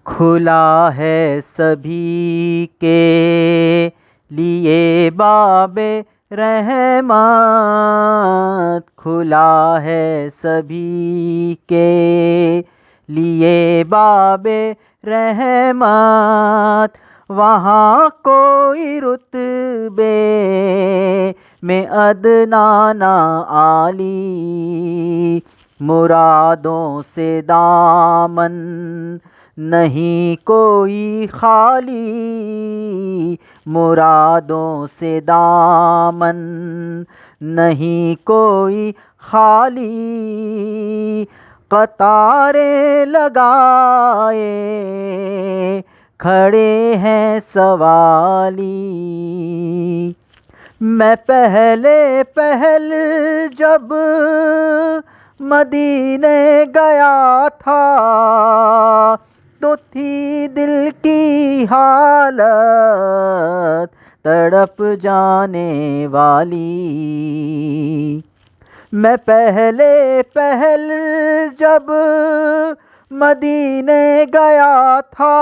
کھلا ہے سبھی کے لیے باب رحمت، کھلا ہے سبھی کے لیے باب رحمت، وہاں کوئی رتبے میں ادنیٰ نہ عالی، مرادوں سے دامن نہیں کوئی خالی، مرادوں سے دامن نہیں کوئی خالی، قطاریں لگائے کھڑے ہیں سوالی، میں پہلے پہل جب مدینے گیا تھا تو تھی دل کی حالت تڑپ جانے والی، میں پہلے پہل جب مدینے گیا تھا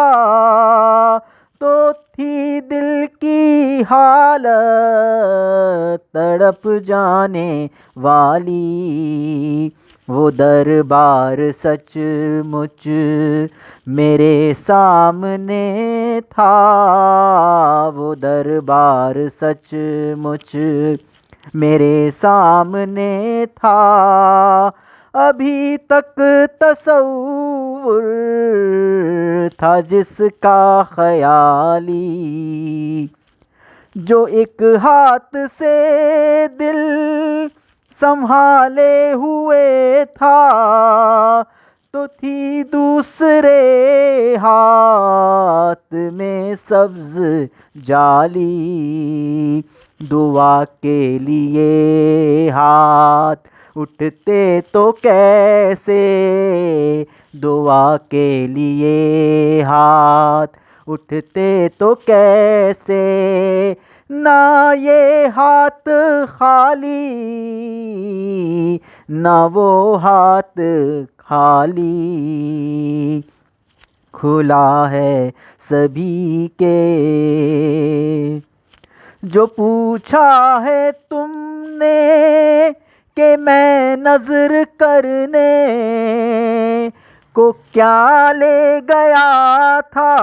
تو تھی دل کی حالت تڑپ جانے والی، وہ دربار سچ مچ میرے سامنے تھا، وہ دربار سچ مچ میرے سامنے تھا، ابھی تک تصور تھا جس کا خیالی، جو ایک ہاتھ سے دل سنبھالے ہوئے تھا تو تھی دوسرے ہاتھ میں سبز جالی، دعا کے لیے ہاتھ اٹھتے تو کیسے، دعا کے لیے ہاتھ اٹھتے تو کیسے، نہ یہ ہاتھ خالی نہ وہ ہاتھ خالی، کھلا ہے سبھی کے، جو پوچھا ہے تم نے کہ میں نظر کرنے کو کیا لے گیا تھا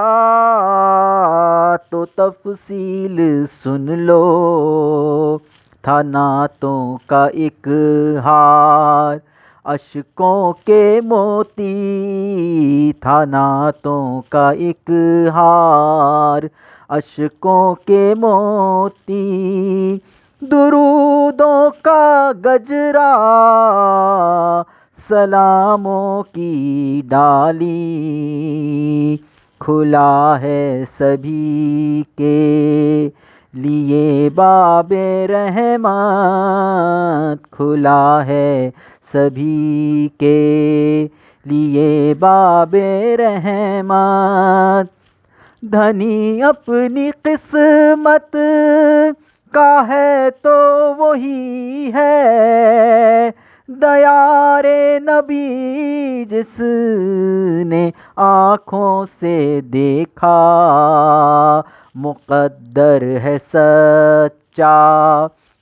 تو تفصیل سن لو، تھا نعتوں کا ایک ہار اشکوں کے موتی، تھا نعتوں کا ایک ہار اشکوں کے موتی، درودوں کا گجرا سلاموں کی ڈالی، کھلا ہے سبھی کے لیے باب رحمت، کھلا ہے سبھی کے لیے باب رحمت، دھنی اپنی قسمت کا ہے تو وہی ہے دیار نبی، جس نے آنکھوں سے دیکھا، مقدر ہے سچا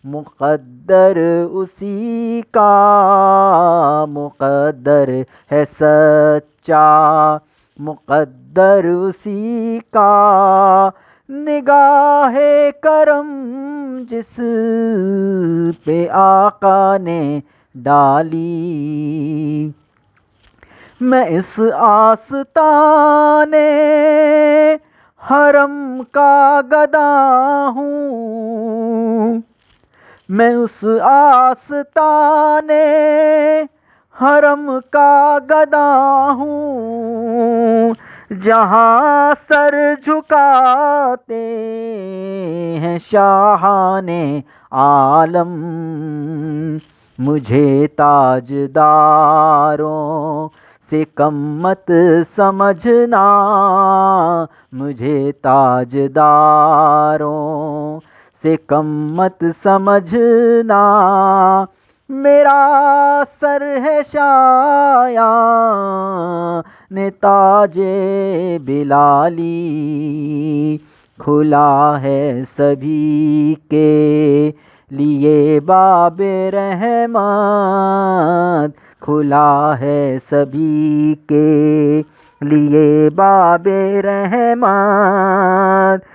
مقدر اسی کا، مقدر ہے سچا مقدر اسی کا، نگاہ کرم جس پہ آقا نے ڈالی، میں اس آستانے حرم کا گدا ہوں، میں اس آستانے حرم کا گدا ہوں، جہاں سر جھکاتے ہیں شاہان عالم، مجھے تاجداروں سے کم مت سمجھنا، مجھے تاجداروں سے کم مت سمجھنا، میرا سر ہے شایاں نے تاج بلالی، کھلا ہے سبھی کے لیے باب رحمت، کھلا ہے سبھی کے لیے باب رحمت،